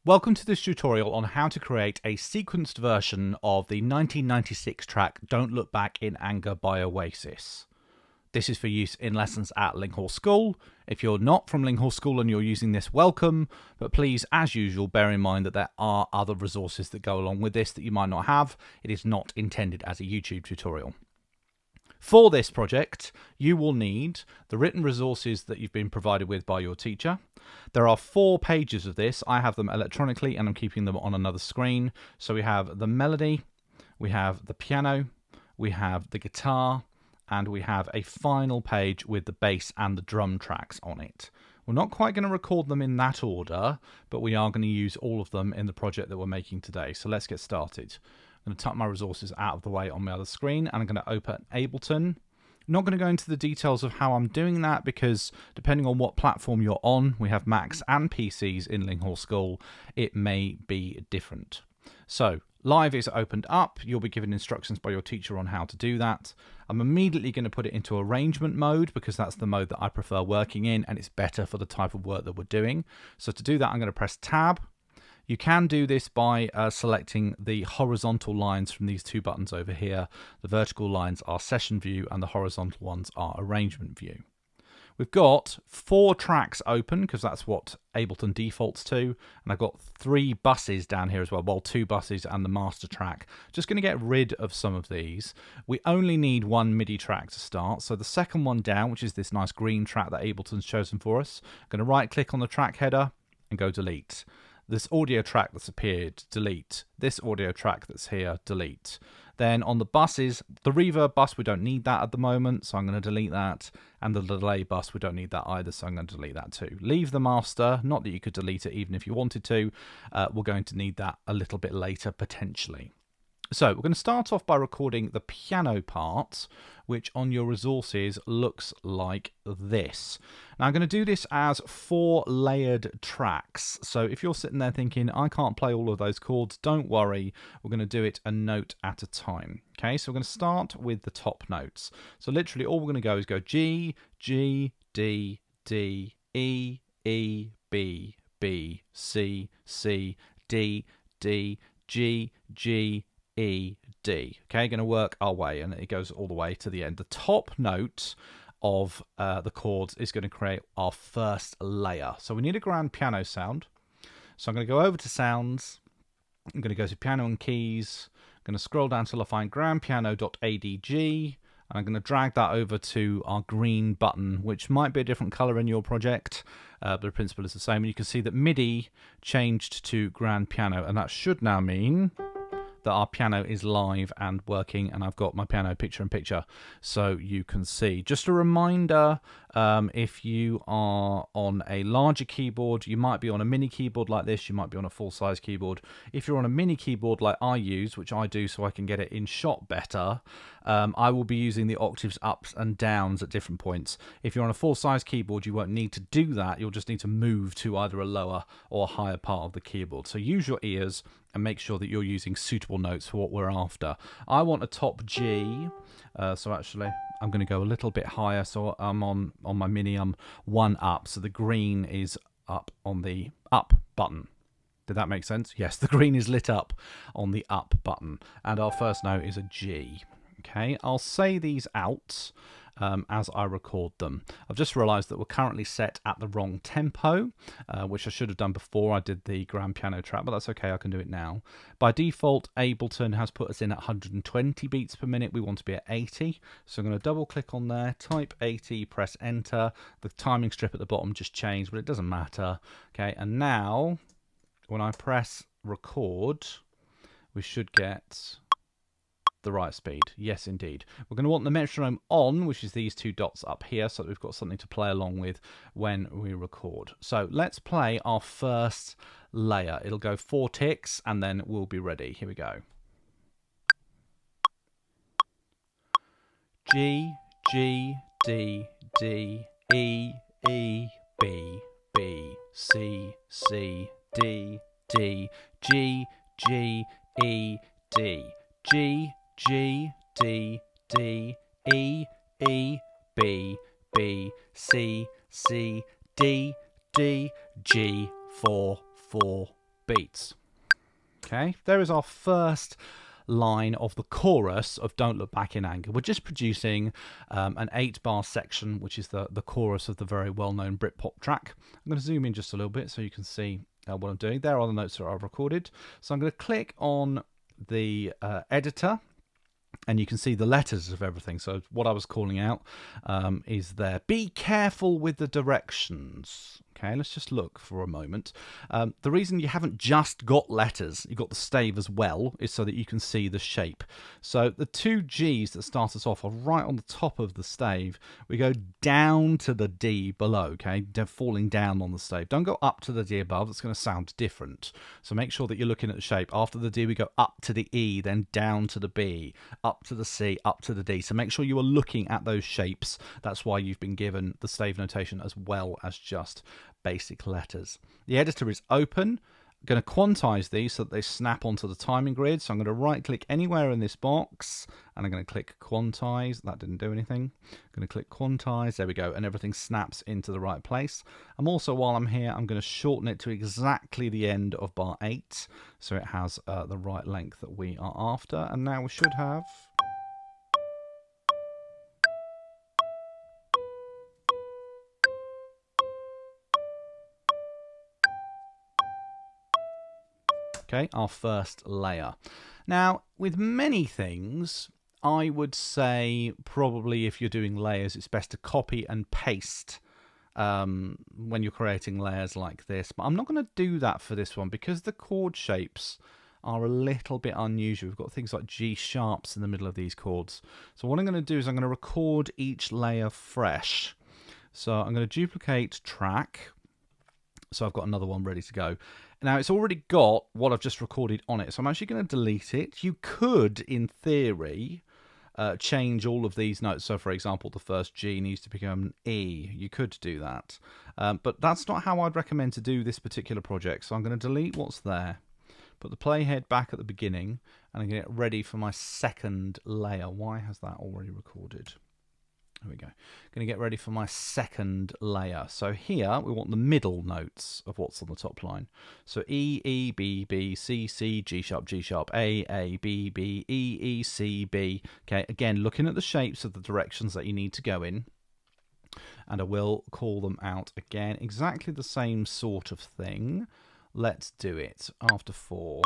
Welcome to this tutorial on how to create a sequenced version of the 1996 track Don't Look Back in Anger by Oasis. This is for use in lessons at Linghorse School. If you're not from Linghorse School and you're using this, welcome, but please, as usual, bear in mind that there are other resources that go along with this that you might not have. It is not intended as a YouTube tutorial. For this project, you will need the written resources that you've been provided with by your teacher. There are 4 pages of this. I have them electronically and I'm keeping them on another screen. So we have the melody, we have the piano, we have the guitar, and we have a final page with the bass and the drum tracks on it. We're not quite going to record them in that order, but we are going to use all of them in the project that we're making today. So let's get started. I'm going to tuck my resources out of the way on my other screen, and I'm going to open Ableton. I'm not going to go into the details of how I'm doing that because depending on what platform you're on, we have Macs and PCs in Linghorse School, it may be different. So Live is opened up. You'll be given instructions by your teacher on how to do that. I'm immediately going to put it into arrangement mode because that's the mode that I prefer working in and it's better for the type of work that we're doing. So to do that, I'm going to press Tab. You can do this by selecting the horizontal lines from these 2 buttons over here. The vertical lines are session view and the horizontal ones are arrangement view. We've got 4 tracks open because that's what Ableton defaults to. And I've got 3 buses down here as well. Well, 2 buses and the master track. Just going to get rid of some of these. We only need 1 MIDI track to start. So the second one down, which is this nice green track that Ableton's chosen for us. I'm going to right click on the track header and go delete. This audio track that's appeared, delete. This audio track that's here, delete. Then on the buses, the reverb bus, we don't need that at the moment, so I'm going to delete that. And the delay bus, we don't need that either, so I'm going to delete that too. Leave the master, not that you could delete it even if you wanted to. We're going to need that a little bit later, potentially. So we're going to start off by recording the piano part, which on your resources looks like this. Now I'm going to do this as 4 layered tracks. So if you're sitting there thinking, I can't play all of those chords, don't worry. We're going to do it a note at a time. Okay, so we're going to start with the top notes. So literally all we're going to go is go G, G, D, D, E, E, B, B, C, C, D, D, G, G, E, D. Okay, going to work our way and it goes all the way to the end. The top note of the chords is going to create our first layer. So we need a grand piano sound. So I'm going to go over to sounds. I'm going to go to piano and keys. I'm going to scroll down till I find grandpiano.adg. And I'm going to drag that over to our green button, which might be a different color in your project, but the principle is the same. And you can see that MIDI changed to grand piano, and that should now mean that our piano is live and working, and I've got my piano picture in picture so you can see. Just a reminder, if you are on a larger keyboard, you might be on a mini keyboard like this, you might be on a full-size keyboard. If you're on a mini keyboard like I use, which I do so I can get it in shot better, I will be using the octaves ups and downs at different points. If you're on a full-size keyboard, you won't need to do that. You'll just need to move to either a lower or a higher part of the keyboard. So use your ears and make sure that you're using suitable notes for what we're after. I want a top G, so actually I'm going to go a little bit higher. So I'm on my mini, I'm 1 up, so the green is up on the up button. Did that make sense? Yes, the green is lit up on the up button, and our first note is a G. Okay, I'll say these out as I record them. I've just realized that we're currently set at the wrong tempo, which I should have done before I did the grand piano track, but that's okay, I can do it now. By default, Ableton has put us in at 120 beats per minute. We want to be at 80, so I'm going to double click on there, type 80, press enter. The timing strip at the bottom just changed, but it doesn't matter. Okay, and now when I press record, we should get the right speed. Yes, indeed. We're going to want the metronome on, which is these 2 dots up here, so that we've got something to play along with when we record. So let's play our first layer. It'll go 4 ticks and then we'll be ready. Here we go. G, G, D, D, E, E, B, B, C, C, D, D, G, G, E, D, G, G, D, D, E, E, B, B, C, C, D, D, G, 4, 4, beats. Okay, there is our first line of the chorus of Don't Look Back in Anger. We're just producing an 8-bar section, which is the chorus of the very well-known Britpop track. I'm going to zoom in just a little bit so you can see what I'm doing. There are the notes that I've recorded. So I'm going to click on the editor, and you can see the letters of everything. So what I was calling out is there. Be careful with the directions. Okay, let's just look for a moment. The reason you haven't just got letters, you've got the stave as well, is so that you can see the shape. So the 2 G's that start us off are right on the top of the stave. We go down to the D below, okay? They're falling down on the stave. Don't go up to the D above. That's going to sound different. So make sure that you're looking at the shape. After the D, we go up to the E, then down to the B, up to the C, up to the D. So make sure you are looking at those shapes. That's why you've been given the stave notation as well as just basic letters. The editor is open. I'm going to quantize these so that they snap onto the timing grid. So I'm going to right click anywhere in this box and I'm going to click quantize. That didn't do anything. I'm going to click quantize. There we go. And everything snaps into the right place. I'm also, while I'm here, I'm going to shorten it to exactly the end of bar 8 so it has the right length that we are after. And now we should have... Okay, our first layer. Now, with many things, I would say probably if you're doing layers, it's best to copy and paste when you're creating layers like this. But I'm not going to do that for this one because the chord shapes are a little bit unusual. We've got things like G sharps in the middle of these chords. So what I'm going to do is I'm going to record each layer fresh. So I'm going to duplicate track. So I've got another one ready to go. Now it's already got what I've just recorded on it, so I'm actually going to delete it. You could, in theory, change all of these notes. So for example, the first G needs to become an E. You could do that. But that's not how I'd recommend to do this particular project. So I'm going to delete what's there, put the playhead back at the beginning, and I'm going to get ready for my second layer. Why has that already recorded? There we go. Going to get ready for my second layer. So here we want the middle notes of what's on the top line. So E, E, B, B, C, C, G sharp, A, B, B, E, E, C, B. Okay, again, looking at the shapes of the directions that you need to go in. And I will call them out again. Exactly the same sort of thing. Let's do it after 4.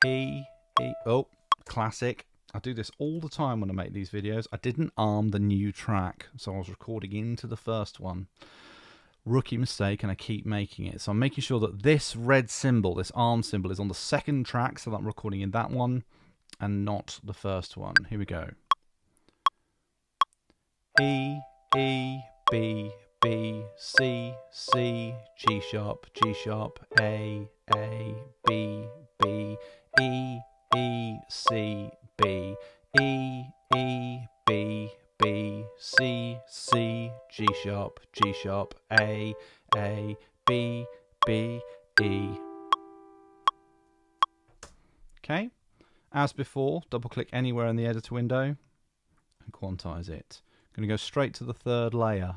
E, E, oh, classic. I do this all the time when I make these videos. I didn't arm the new track, so I was recording into the first one. Rookie mistake, and I keep making it. So I'm making sure that this red symbol, this arm symbol, is on the second track, so that I'm recording in that one and not the first one. Here we go. E, E, B, B, C, C, G sharp, A, B, B, E, E, C, B, E, E, B, B, C, C, G sharp, A, B, B, E. Okay, as before, double click anywhere in the editor window and quantize it. I'm going to go straight to the third layer.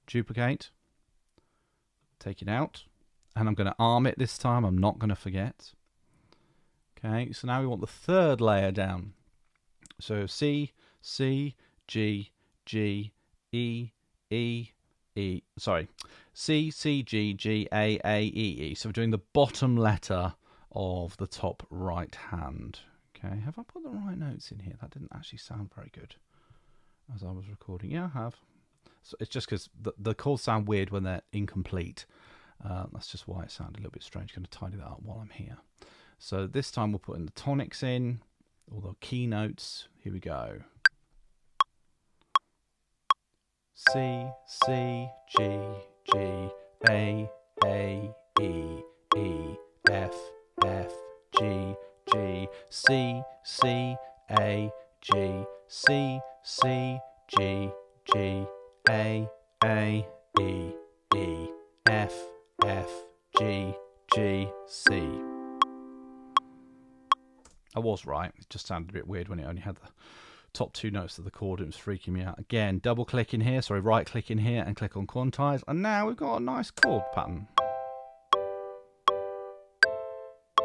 Duplicate, take it out, and I'm going to arm it this time. I'm not going to forget. Okay, so now we want the third layer down. So C, C, G, G, E, E, E. Sorry, C, C, G, G, A, E, E. So we're doing the bottom letter of the top right hand. Okay, have I put the right notes in here? That didn't actually sound very good as I was recording. Yeah, I have. So it's just because the chords sound weird when they're incomplete. That's just why it sounded a little bit strange. I'm going to tidy that up while I'm here. So this time we'll put in the tonics in, all the key notes. Here we go. C, C, G, G, A, E, E, F, F, G, G, C, C, A, G, C, C, G, G, A, E, E, F, F, G, G, C. I was right. It just sounded a bit weird when it only had the top 2 notes of the chord. It was freaking me out. Again, double click in here, sorry, right click in here and click on quantize. And now we've got a nice chord pattern.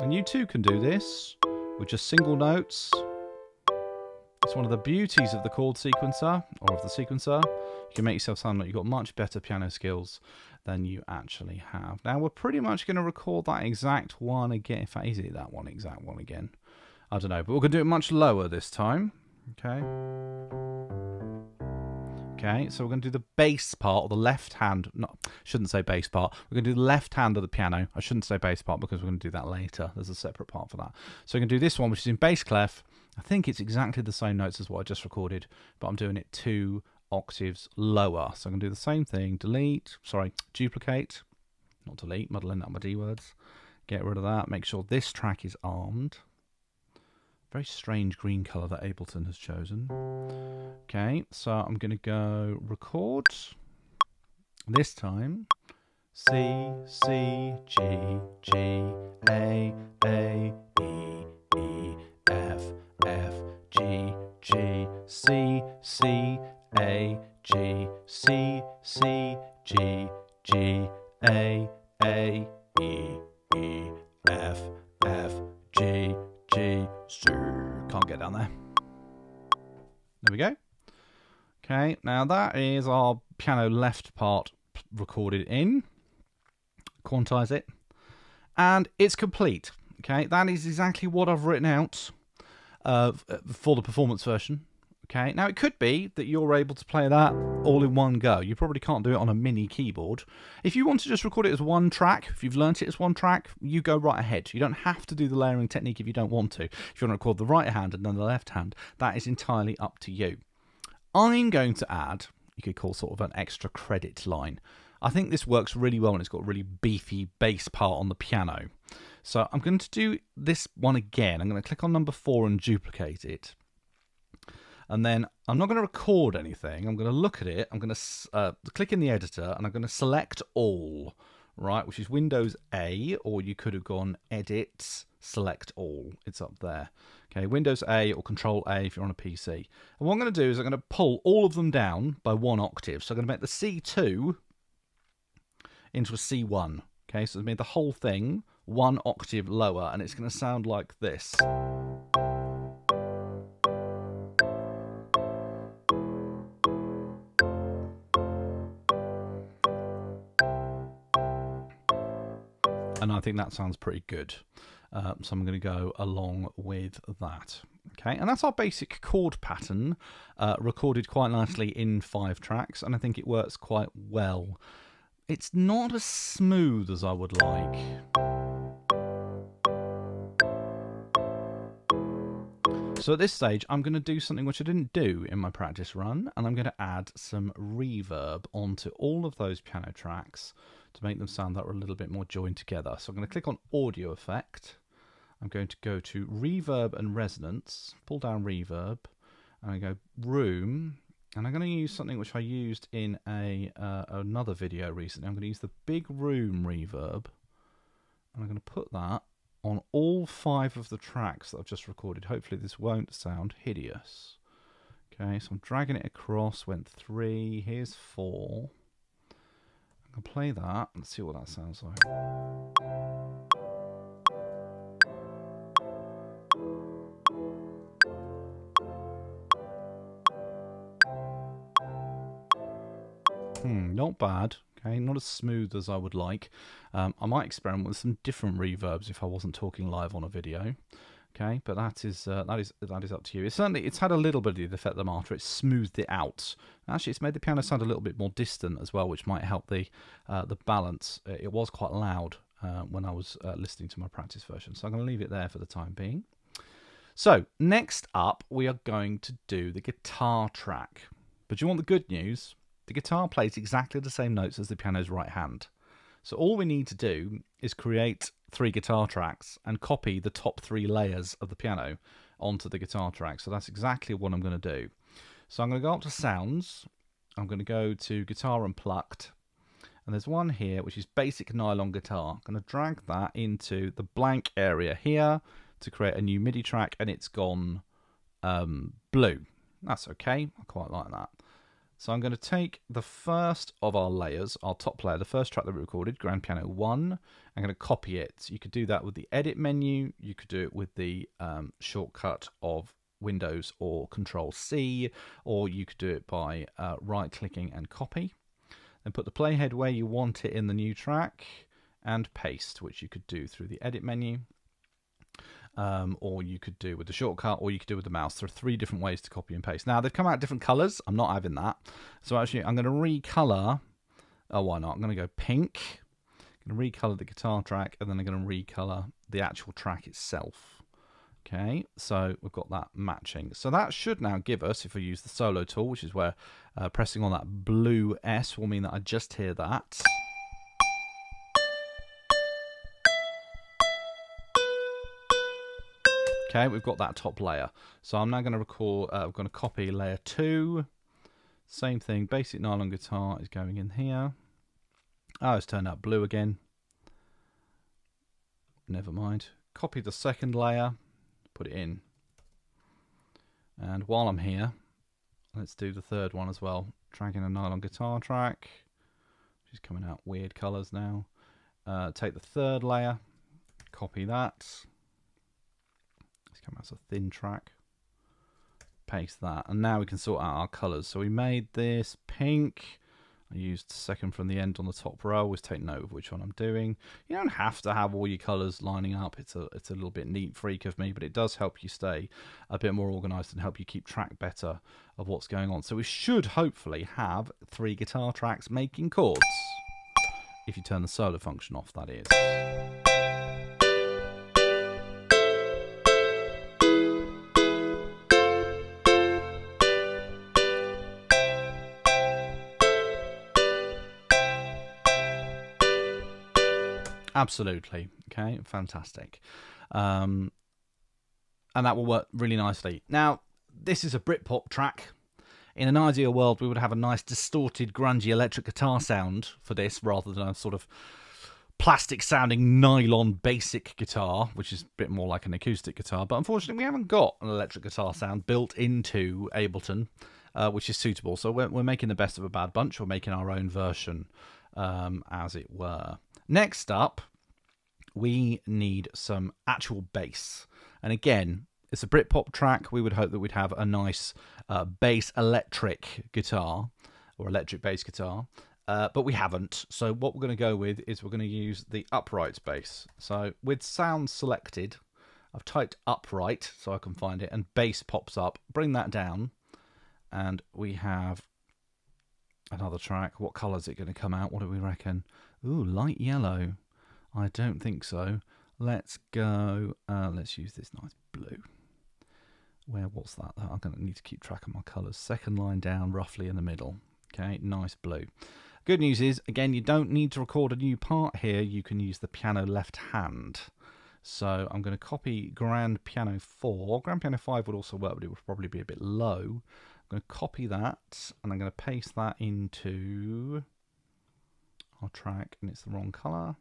And you too can do this with just single notes. It's one of the beauties of the chord sequencer, or of the sequencer. You can make yourself sound like you've got much better piano skills than you actually have. Now we're pretty much going to record that exact one again. In fact, is it that one exact one again? I don't know, but we're going to do it much lower this time. Okay. Okay, so we're going to do the bass part, or the left hand. No, shouldn't say bass part. We're going to do the left hand of the piano. I shouldn't say bass part because we're going to do that later. There's a separate part for that. So we're going to do this one, which is in bass clef. I think it's exactly the same notes as what I just recorded, but I'm doing it 2 octaves lower. So I'm going to do the same thing. Duplicate. Not delete, muddling up my D words. Get rid of that. Make sure this track is armed. Very strange green colour that Ableton has chosen. Okay, so I'm going to go record. This time, C, C, G, G, A, E, E, F, F, G, G, C, C, A, G, C, C, G, G, A, E, E, F, F, G, G, C. Can't get down there. There we go. Okay, now that is our piano left part recorded in. Quantize it. And it's complete. Okay, that is exactly what I've written out for the performance version. Okay, now it could be that you're able to play that all in one go. You probably can't do it on a mini keyboard. If you want to just record it as one track, if you've learnt it as one track, you go right ahead. You don't have to do the layering technique if you don't want to. If you want to record the right hand and then the left hand, that is entirely up to you. I'm going to add, you could call sort of an extra credit line. I think this works really well and it's got a really beefy bass part on the piano. So I'm going to do this one again. I'm going to click on number 4 and duplicate it. And then I'm not going to record anything. I'm going to look at it. I'm going to click in the editor and I'm going to select all, right? Which is Windows A, or you could have gone Edit, Select All. It's up there. Okay, Windows A or Control A if you're on a PC. And what I'm going to do is I'm going to pull all of them down by 1 octave. So I'm going to make the C2 into a C1. Okay, so it's made the whole thing 1 octave lower, and it's going to sound like this. And I think that sounds pretty good. So I'm going to go along with that. Okay, and that's our basic chord pattern, recorded quite nicely in 5 tracks, and I think it works quite well. It's not as smooth as I would like. So at this stage, I'm going to do something which I didn't do in my practice run, and I'm going to add some reverb onto all of those piano tracks to make them sound that are a little bit more joined together. So I'm going to click on Audio Effect. I'm going to go to Reverb and Resonance, pull down Reverb, and I go Room, and I'm going to use something which I used in another video recently. I'm going to use the Big Room Reverb, and I'm going to put that on all 5 of the tracks that I've just recorded. Hopefully this won't sound hideous. Okay, so I'm dragging it across, went 3, here's 4. I'm going to play that and see what that sounds like. Not bad. Okay, not as smooth as I would like. I might experiment with some different reverbs if I wasn't talking live on a video. Okay, but that is up to you. It's had a little bit of the effect of the Martyr. It's smoothed it out. Actually, it's made the piano sound a little bit more distant as well, which might help the balance. It was quite loud when I was listening to my practice version, so I'm going to leave it there for the time being. So next up, we are going to do the guitar track. But do you want the good news? The guitar plays exactly the same notes as the piano's right hand. So all we need to do is create 3 guitar tracks and copy the top 3 layers of the piano onto the guitar track. So that's exactly what I'm going to do. So I'm going to go up to Sounds. I'm going to go to Guitar Unplugged. And there's one here, which is Basic Nylon Guitar. I'm going to drag that into the blank area here to create a new MIDI track, and it's gone blue. That's okay. I quite like that. So I'm going to take the first of our layers, our top layer, the first track that we recorded, Grand Piano 1. I'm going to copy it. You could do that with the edit menu. You could do it with the shortcut of Windows or Control C, or you could do it by right-clicking and copy. Then put the playhead where you want it in the new track and paste, which you could do through the edit menu. Or you could do with the shortcut, or you could do with the mouse. There are 3 different ways to copy and paste. Now, they've come out different colours. I'm not having that. So actually, I'm going to recolour. Oh, why not? I'm going to go pink. I'm going to recolour the guitar track, and then I'm going to recolour the actual track itself. Okay, so we've got that matching. So that should now give us, if we use the solo tool, which is where pressing on that blue S will mean that I just hear that. Okay, we've got that top layer. So I'm now going to record, I'm going to copy layer 2. Same thing, basic nylon guitar is going in here. Oh, it's turned out blue again. Never mind. Copy the second layer, put it in. And while I'm here, let's do the third one as well. Dragging a nylon guitar track, which is coming out weird colours now. Take the third layer, copy that. Come out as a thin track, paste that, and now we can sort out our colours. So we made this pink. I used second from the end on the top row. Always take note of which one I'm doing. You don't have to have all your colours lining up. It's a little bit neat freak of me, but it does help you stay a bit more organised and help you keep track better of what's going on. So we should hopefully have 3 guitar tracks making chords. If you turn the solo function off, that is. Absolutely. Okay, fantastic. And that will work really nicely. Now, this is a Britpop track. In an ideal world, we would have a nice distorted, grungy electric guitar sound for this, rather than a sort of plastic-sounding nylon basic guitar, which is a bit more like an acoustic guitar. But unfortunately, we haven't got an electric guitar sound built into Ableton, which is suitable. So we're making the best of a bad bunch. We're making our own version, as it were. Next up, we need some actual bass. And again, it's a Britpop track. We would hope that we'd have a nice bass electric guitar, or electric bass guitar, but we haven't. So what we're going to go with is we're going to use the upright bass. So with sound selected, I've typed upright so I can find it, and bass pops up. Bring that down, and we have another track. What colour is it going to come out? What do we reckon? Ooh, light yellow. I don't think so. Let's go. Let's use this nice blue. What's that? I'm going to need to keep track of my colours. Second line down, roughly in the middle. Okay, nice blue. Good news is, again, you don't need to record a new part here. You can use the piano left hand. So I'm going to copy Grand Piano 4. Grand Piano 5 would also work, but it would probably be a bit low. I'm going to copy that, and I'm going to paste that into our track, and it's the wrong colour.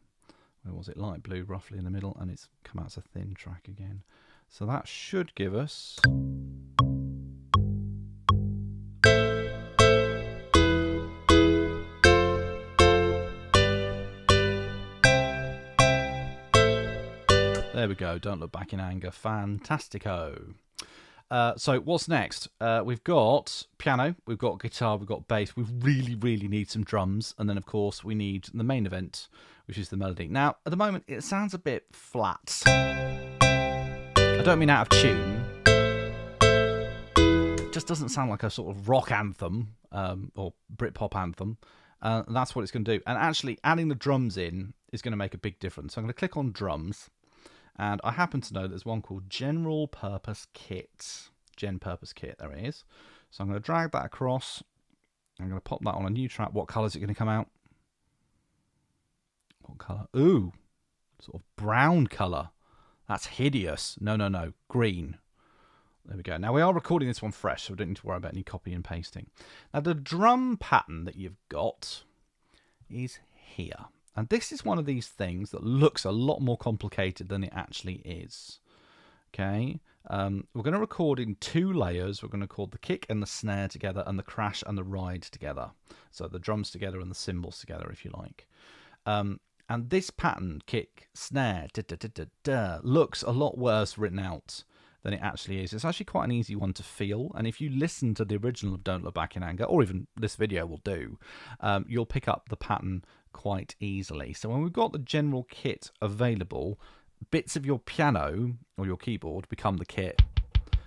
Where was it? Light blue, roughly in the middle, and it's come out as a thin track again. So that should give us... There we go. Don't look back in anger. Fantastico. So what's next? We've got piano, we've got guitar, we've got bass. We really, really need some drums. And then, of course, we need the main event, which is the melody. Now, at the moment, it sounds a bit flat. I don't mean out of tune. It just doesn't sound like a sort of rock anthem or Britpop anthem. That's what it's going to do. And actually, adding the drums in is going to make a big difference. So I'm going to click on drums. And I happen to know there's one called General Purpose Kit. Gen Purpose Kit, there it is. So I'm going to drag that across. I'm going to pop that on a new track. What colour is it going to come out? What colour? Ooh, sort of brown colour. That's hideous. No. Green. There we go. Now, we are recording this one fresh, so we don't need to worry about any copy and pasting. Now, the drum pattern that you've got is here. And this is one of these things that looks a lot more complicated than it actually is. Okay, we're going to record in 2 layers. We're going to record the kick and the snare together, and the crash and the ride together. So the drums together and the cymbals together, if you like. And this pattern, kick, snare, looks a lot worse written out than it actually is. It's actually quite an easy one to feel, and if you listen to the original of Don't Look Back in Anger, or even this video will do, you'll pick up the pattern quite easily. So when we've got the general kit available, bits of your piano or your keyboard become the kit.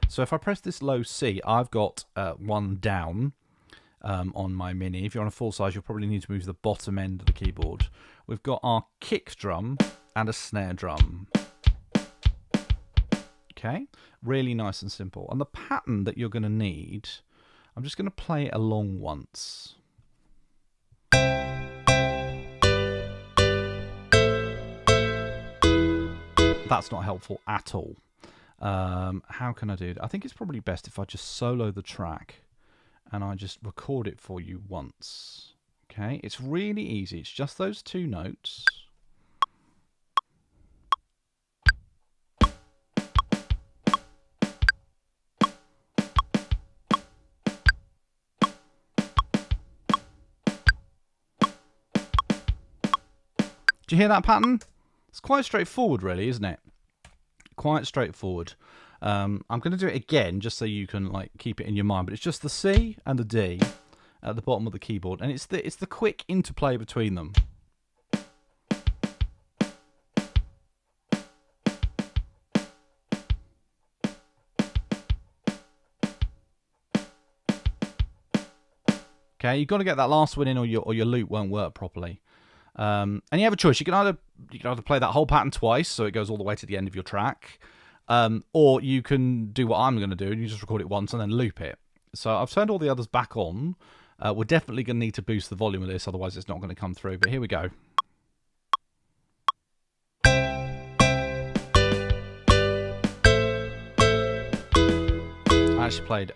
So if I press this low C, I've got 1 down on my Mini. If you're on a full size, you'll probably need to move the bottom end of the keyboard. We've got our kick drum and a snare drum. Okay, really nice and simple. And the pattern that you're going to need, I'm just going to play it along once. That's not helpful at all. How can I do it? I think it's probably best if I just solo the track and I just record it for you once. Okay, it's really easy. It's just those 2 notes. Do you hear that pattern? It's quite straightforward, really, isn't it? Quite straightforward. I'm going to do it again just so you can like keep it in your mind, but it's just the C and the D at the bottom of the keyboard, and it's the quick interplay between them. Okay, you've got to get that last one in, or your loop won't work properly. And you have a choice. You can either play that whole pattern twice, so it goes all the way to the end of your track, or you can do what I'm going to do, and you just record it once and then loop it. So I've turned all the others back on. We're definitely going to need to boost the volume of this, otherwise it's not going to come through. But here we go. I actually played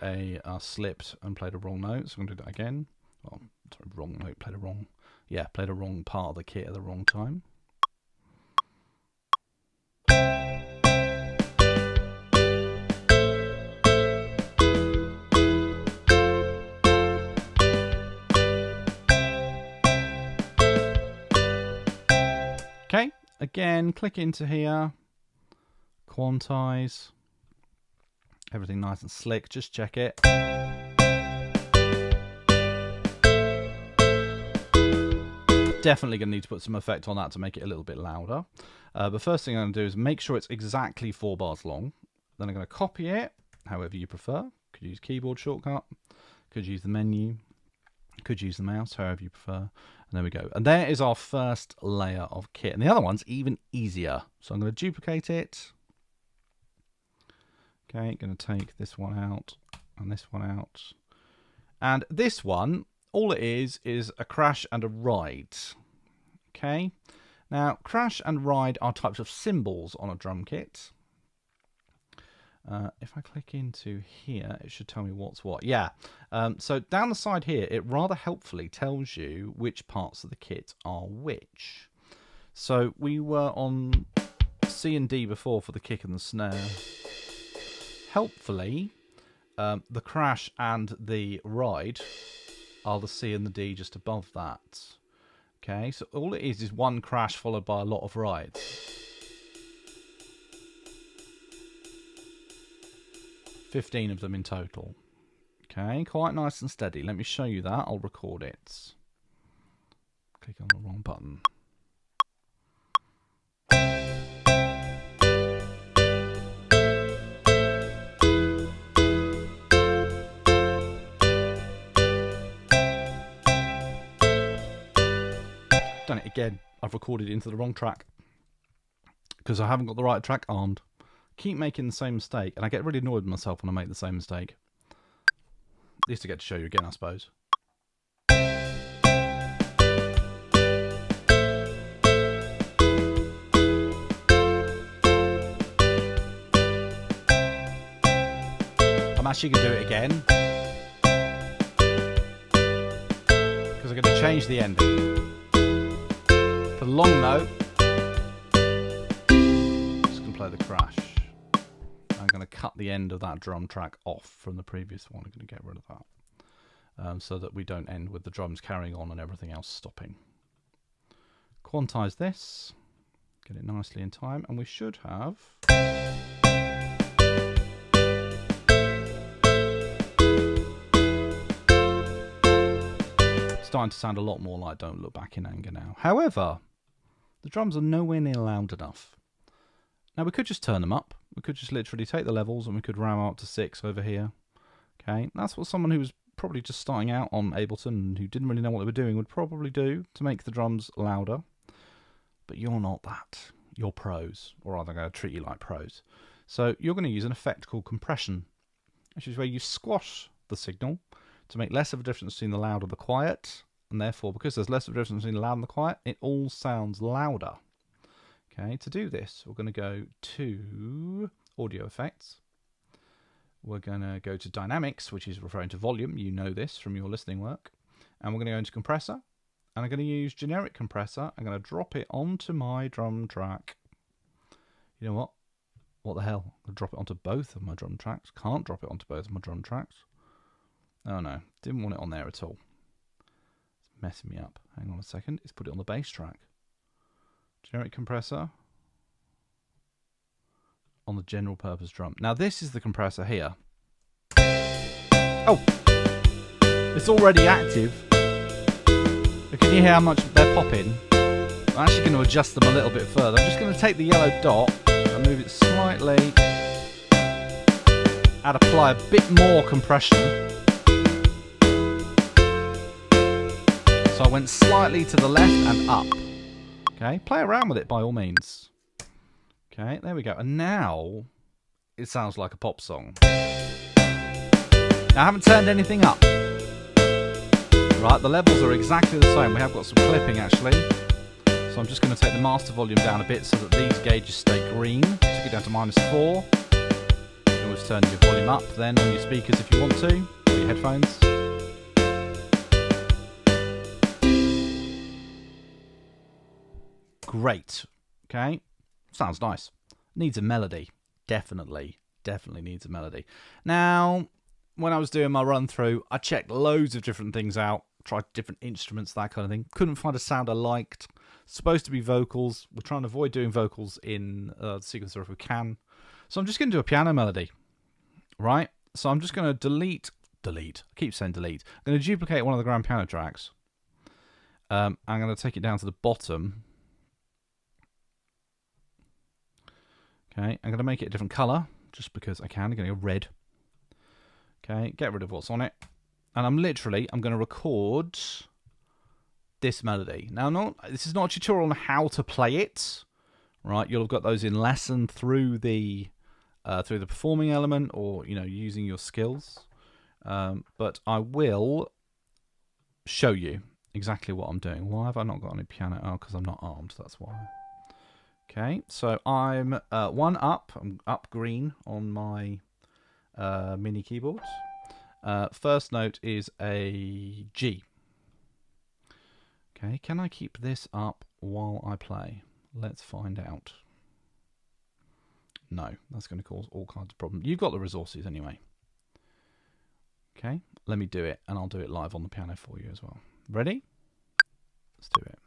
slipped and played a wrong note, so I'm going to do that again. Well, sorry, wrong note, played a wrong part of the kit at the wrong time. Okay, again, click into here, quantize, everything nice and slick, just check it. Definitely going to need to put some effect on that to make it a little bit louder. But first thing I'm going to do is make sure it's exactly 4 bars long. Then I'm going to copy it, however you prefer. Could use keyboard shortcut, could use the menu, could use the mouse, however you prefer. And there we go. And there is our first layer of kit. And the other one's even easier. So I'm going to duplicate it. Okay, going to take this one out and this one out. And this one, all it is a crash and a ride. Okay, now crash and ride are types of cymbals on a drum kit. If I click into here, it should tell me what's what. Yeah, so down the side here, it rather helpfully tells you which parts of the kit are which. So we were on C and D before for the kick and the snare. Helpfully, the crash and the ride are the C and the D just above that. Okay, so all it is one crash followed by a lot of rides. $15 of them in total. Okay, quite nice and steady. Let me show you that. I'll record it. Click on the wrong button. Done it again. I've recorded into the wrong track because I haven't got the right track armed. Keep making the same mistake, and I get really annoyed with myself when I make the same mistake. At least I get to show you again, I suppose. I'm actually going to do it again because I'm going to change the ending. For the long note, I'm just going to play the crash. going to cut the end of that drum track off from the previous one. I'm going to get rid of that so that we don't end with the drums carrying on and everything else stopping. Quantize this, get it nicely in time, and we should have... starting to sound a lot more like Don't Look Back in Anger now. However, the drums are nowhere near loud enough. Now we could just turn them up. We could just literally take the levels and we could ram up to 6 over here. Okay, that's what someone who was probably just starting out on Ableton and who didn't really know what they were doing would probably do to make the drums louder. But you're not that. You're pros, or rather, I'm going to treat you like pros. So you're going to use an effect called compression, which is where you squash the signal to make less of a difference between the loud and the quiet, and therefore, because there's less of a difference between the loud and the quiet, it all sounds louder. Okay, to do this, we're going to go to Audio Effects. We're going to go to Dynamics, which is referring to volume. You know this from your listening work. And we're going to go into Compressor, and I'm going to use Generic Compressor. I'm going to drop it onto my drum track. You know what? What the hell? I'm going to drop it onto both of my drum tracks. Can't drop it onto both of my drum tracks. Oh no, didn't want it on there at all. It's messing me up. Hang on a second. Let's put it on the bass track. Generic compressor on the general purpose drum. Now this is the compressor here. Oh! It's already active. But can you hear how much they're popping? I'm actually going to adjust them a little bit further. I'm just going to take the yellow dot and move it slightly and apply a bit more compression. So I went slightly to the left and up. Okay, play around with it by all means. Okay, there we go. And now it sounds like a pop song. Now I haven't turned anything up. Right, the levels are exactly the same. We have got some clipping actually. So I'm just going to take the master volume down a bit so that these gauges stay green. Took it down to -4. You can always turn your volume up then on your speakers if you want to, or your headphones. Great. Okay. Sounds nice. Needs a melody. Definitely needs a melody. Now, when I was doing my run through, I checked loads of different things out, tried different instruments, that kind of thing. Couldn't find a sound I liked. Supposed to be vocals. We're trying to avoid doing vocals in the sequencer if we can. So I'm just going to do a piano melody. Right? So I'm just going to delete. I keep saying delete. I'm going to duplicate one of the grand piano tracks. I'm going to take it down to the bottom. Okay, I'm going to make it a different colour, just because I can. I'm going to go red. Okay, get rid of what's on it. And I'm going to record this melody. Now, this is not a tutorial on how to play it, right? You'll have got those in lesson through the performing element, or using your skills. But I will show you exactly what I'm doing. Why have I not got any piano? Oh, because I'm not armed. That's why. Okay, so I'm one up. I'm up green on my mini keyboard. First note is a G. Okay, can I keep this up while I play? Let's find out. No, that's going to cause all kinds of problems. You've got the resources anyway. Okay, let me do it, and I'll do it live on the piano for you as well. Ready? Let's do it.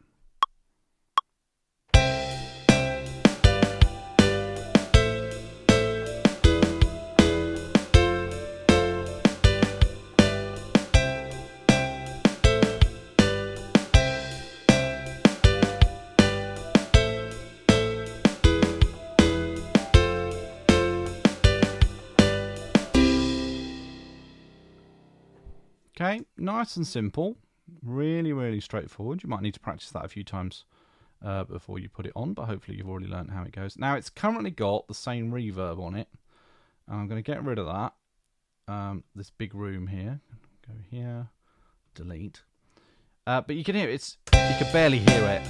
Okay, nice and simple. Really, really straightforward. You might need to practice that a few times before you put it on, but hopefully you've already learned how it goes. Now, it's currently got the same reverb on it. I'm going to get rid of that. This big room here. Go here. Delete. But you can hear it. You can barely hear it.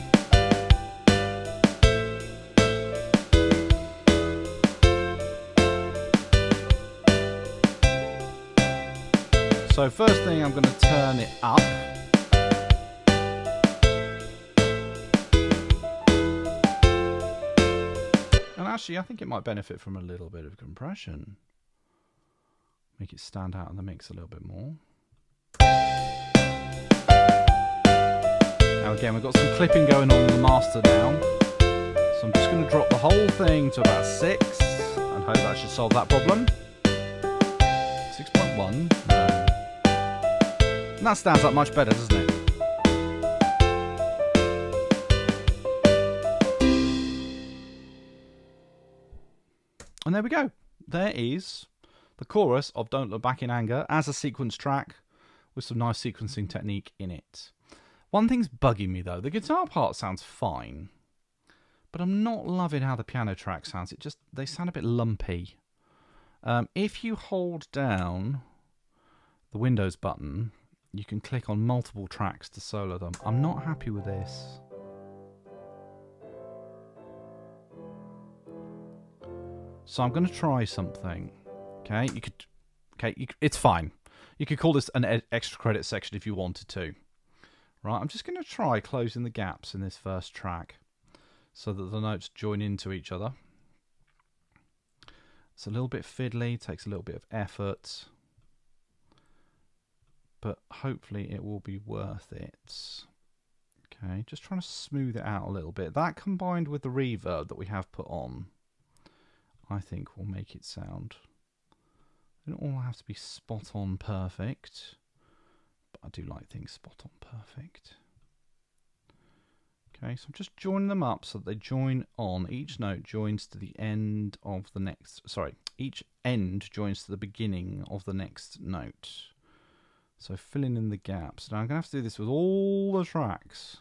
So first thing, I'm going to turn it up. And Actually, I think it might benefit from a little bit of compression. Make it stand out in the mix a little bit more. Now again, we've got some clipping going on in the master now. So I'm just going to drop the whole thing to about 6 and hope that should solve that problem. 6.1. No. And that stands up much better, doesn't it? And there we go. There is the chorus of Don't Look Back in Anger as a sequence track with some nice sequencing technique in it. One thing's bugging me though. The guitar part sounds fine, but I'm not loving how the piano track sounds. They sound a bit lumpy. If you hold down the Windows button, you can click on multiple tracks to solo them. I'm not happy with this. So I'm going to try something. Okay, it's fine. You could call this an extra credit section if you wanted to. Right, I'm just going to try closing the gaps in this first track so that the notes join into each other. It's a little bit fiddly, takes a little bit of effort, but hopefully it will be worth it. Okay, just trying to smooth it out a little bit. That combined with the reverb that we have put on, I think will make it sound. They don't all have to be spot on perfect, but I do like things spot on perfect. Okay, so I'm just joining them up so that they join on. Each note joins to the end of the next. Sorry, each end joins to the beginning of the next note. So filling in the gaps. Now I'm going to have to do this with all the tracks.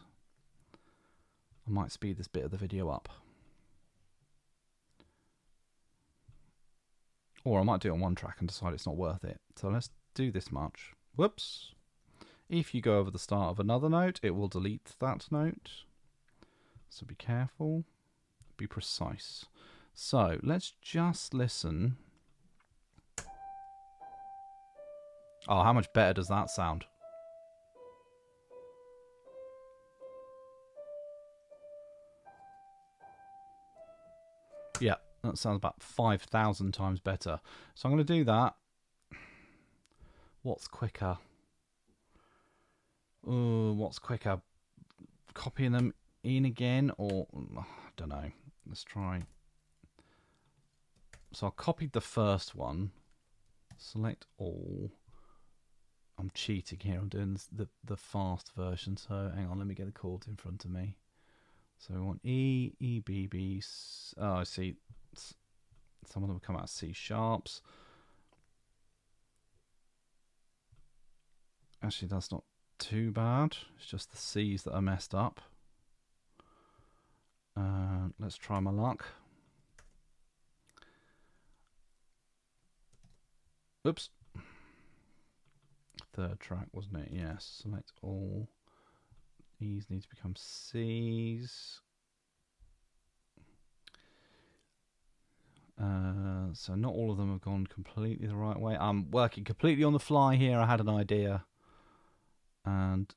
I might speed this bit of the video up. Or I might do it on one track and decide it's not worth it. So let's do this much. Whoops. If you go over the start of another note, it will delete that note. So be careful. Be precise. So let's just listen. Oh, how much better does that sound? Yeah. That sounds about 5,000 times better. So I'm going to do that. What's quicker? What's quicker? Copying them in again, or I don't know. Let's try. So I copied the first one. Select all. I'm cheating here. I'm doing the fast version. So hang on. Let me get the chords in front of me. So we want E, E, B, B. Oh, I see. Some of them come out as C sharps. Actually, that's not too bad. It's just the C's that are messed up. Let's try my luck. Oops. Third track, wasn't it? Yes. Select all. E's need to become C's. So not all of them have gone completely the right way. I'm working completely on the fly here. I had an idea. And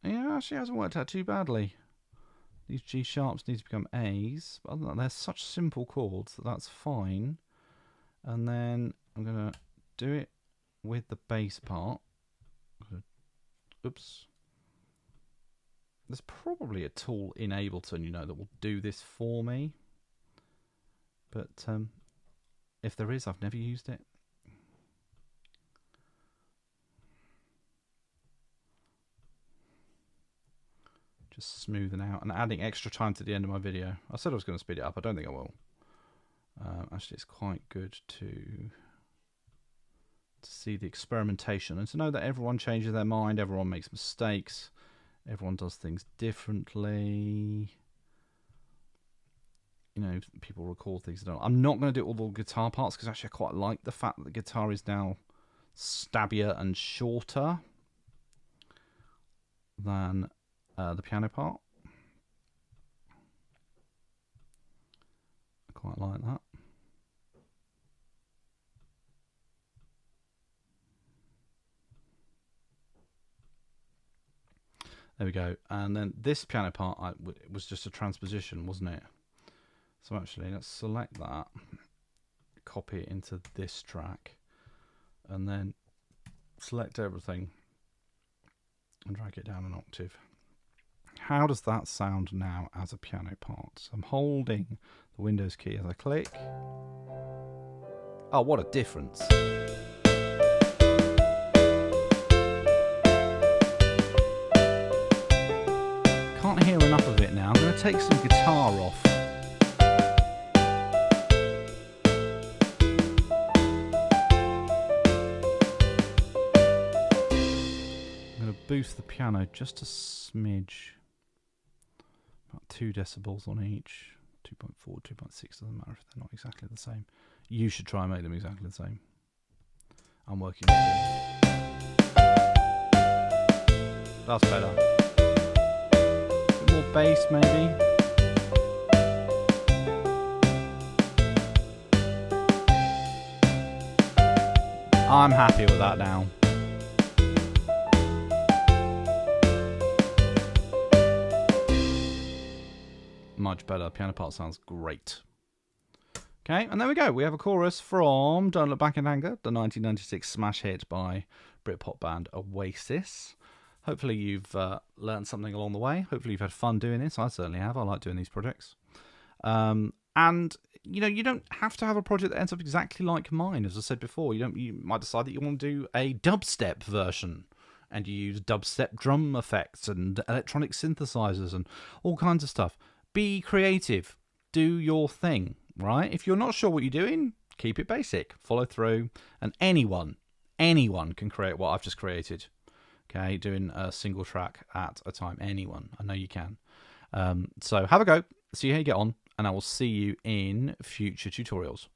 yeah, actually hasn't worked out too badly. These G sharps need to become A's. But other than that, they're such simple chords that that's fine. And then I'm going to do it with the bass part. Oops. There's probably a tool in Ableton, that will do this for me. But if there is, I've never used it. Just smoothing out and adding extra time to the end of my video. I said I was going to speed it up. I don't think I will. Actually, it's quite good to see the experimentation and to know that everyone changes their mind, everyone makes mistakes, everyone does things differently. People record things. I'm not going to do all the guitar parts because actually I quite like the fact that the guitar is now stabbier and shorter than the piano part. I quite like that. There we go. And then this piano part it was just a transposition, wasn't it? So actually, let's select that, copy it into this track, and then select everything and drag it down an octave. How does that sound now as a piano part? So I'm holding the Windows key as I click. Oh, what a difference. Can't hear enough of it now. I'm going to take some guitar off. I'm going to boost the piano just a smidge. About 2 decibels on each. 2.4, 2.6, doesn't matter if they're not exactly the same. You should try and make them exactly the same. I'm working with it. That's better. A bit more bass maybe. I'm happy with that now. Much better. Piano part sounds great. Okay, and there we go. We have a chorus from Don't Look Back in Anger, the 1996 smash hit by Britpop band Oasis. Hopefully you've learned something along the way. Hopefully you've had fun doing this. I certainly have. I like doing these projects. And you know, you don't have to have a project that ends up exactly like mine. As I said before, you might decide that you want to do a dubstep version, and you use dubstep drum effects and electronic synthesizers and all kinds of stuff. Be creative. Do your thing, right? If you're not sure what you're doing, keep it basic. Follow through. And anyone can create what I've just created. Okay, doing a single track at a time. Anyone. I know you can. So have a go. See how you get on. And I will see you in future tutorials.